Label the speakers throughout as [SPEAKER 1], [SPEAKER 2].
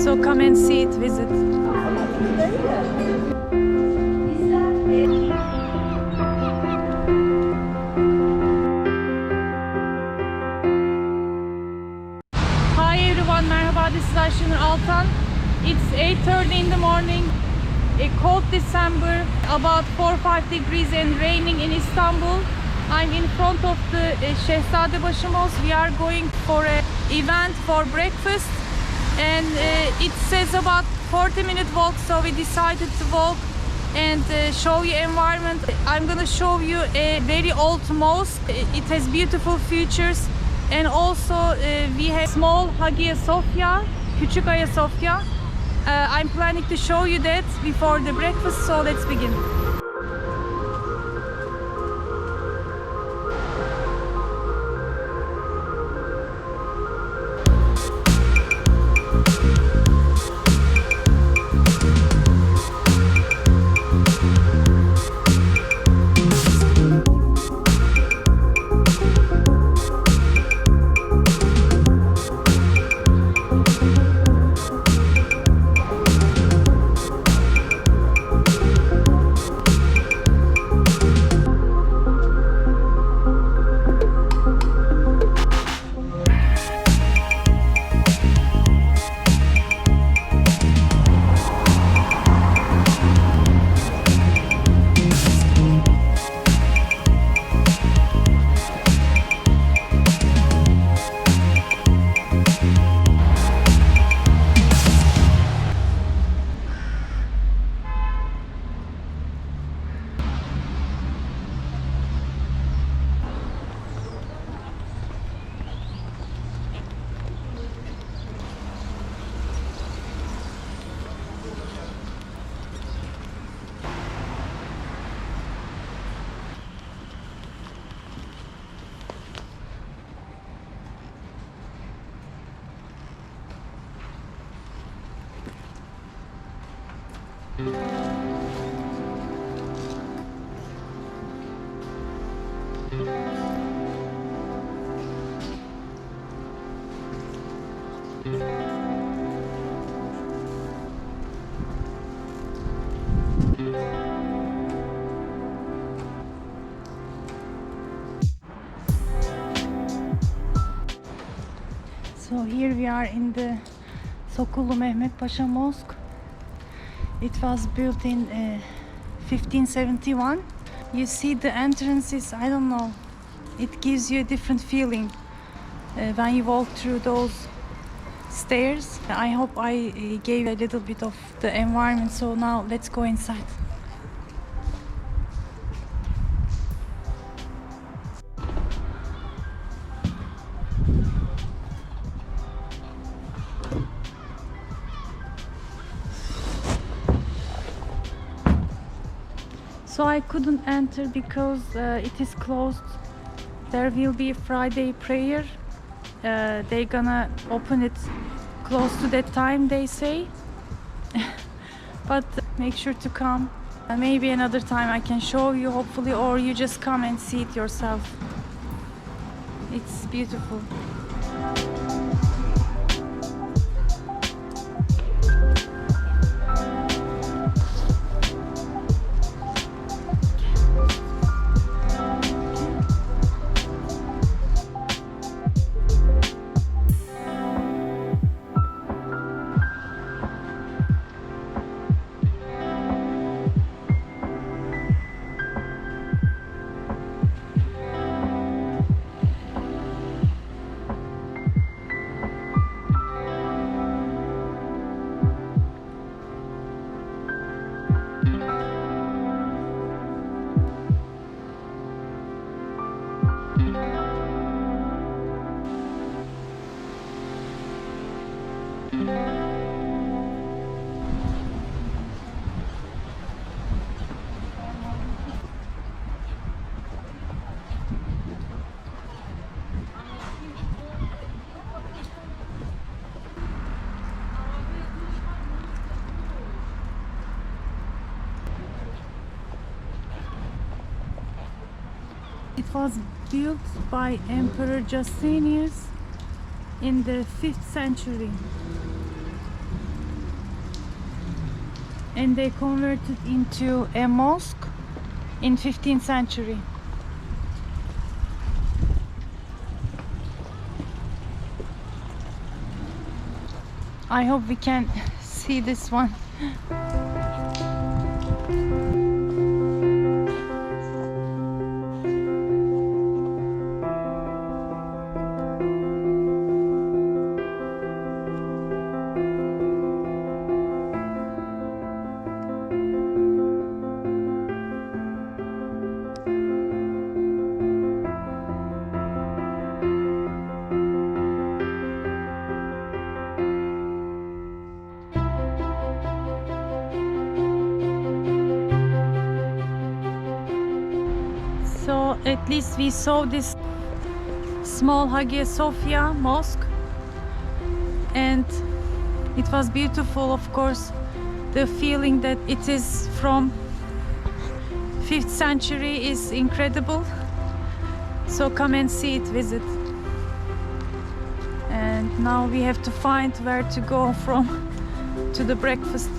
[SPEAKER 1] So come and see it, visit. Hi everyone, merhaba, this is Ayşenur Altan. It's 8:30 in the morning. A cold December, about 4-5 degrees and raining in Istanbul. I'm in front of the Şehzadebaşı Mosque. We are going for an event for breakfast, and it says about 40-minute walk, so we decided to walk and show you environment. I'm gonna show you a very old mosque. It has beautiful features, and also we have small Hagia Sophia, Küçük Ayasofya. I'm planning to show you that before the breakfast, so let's begin. So here we are in the Sokullu Mehmet Pasha Mosque. It was built in 1571. You see the entrances, I don't know, it gives you a different feeling when you walk through those stairs. I hope I gave a little bit of the environment, so now let's go inside. So I couldn't enter because it is closed. There will be a Friday prayer. They're gonna open it close to that time, they say. But make sure to come. Maybe another time I can show you, hopefully, or you just come and see it yourself. It's beautiful. It was built by Emperor Justinius in the 5th century. and they converted into a mosque in 15th century. I hope we can see this one. So at least we saw this small Hagia Sophia mosque, and it was beautiful. Of course, the feeling that it is from 5th century is incredible. So come and see it, visit. And now we have to find where to go from to the breakfast.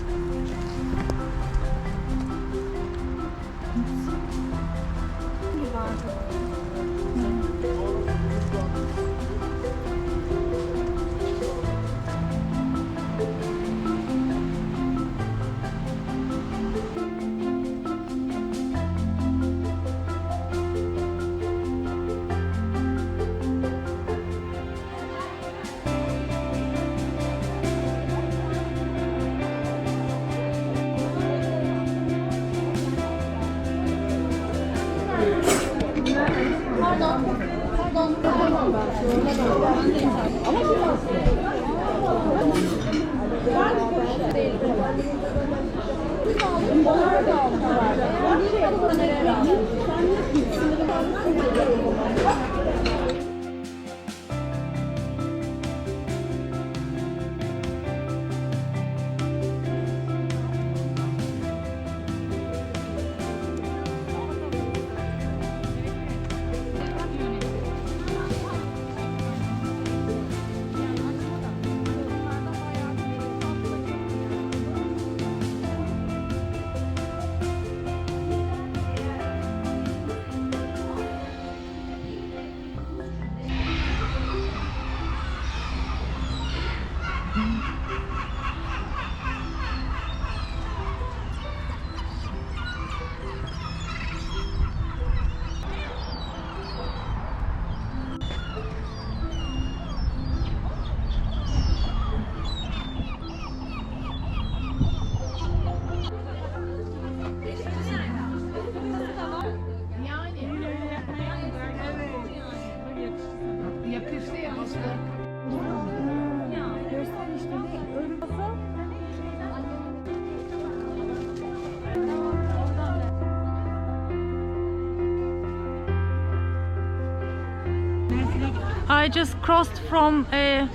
[SPEAKER 1] I just crossed from a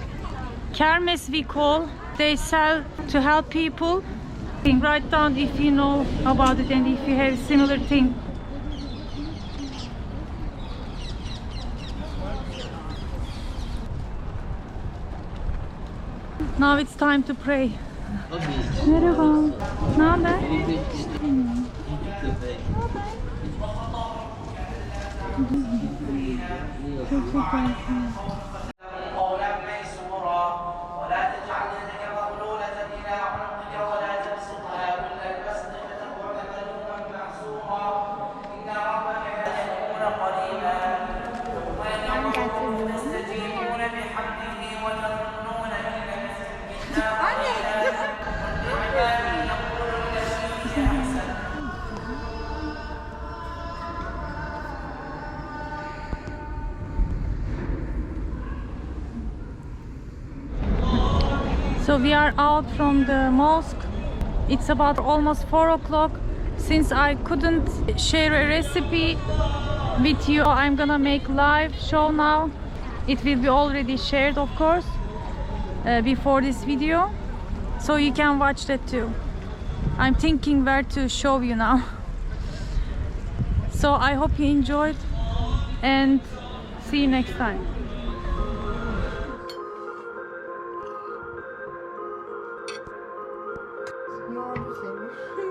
[SPEAKER 1] kermes, we call. They sell to help people. Write down if you know about it and if you have similar thing. Now it's time to pray. Merhaba. Ne haber? So we are out from the mosque. It's about almost 4 o'clock. Since I couldn't share a recipe with you, I'm gonna make live show now. It will be already shared, of course, before this video, so you can watch that too. I'm thinking where to show you now. So I hope you enjoyed and see you next time.
[SPEAKER 2] Your bu şeymiş.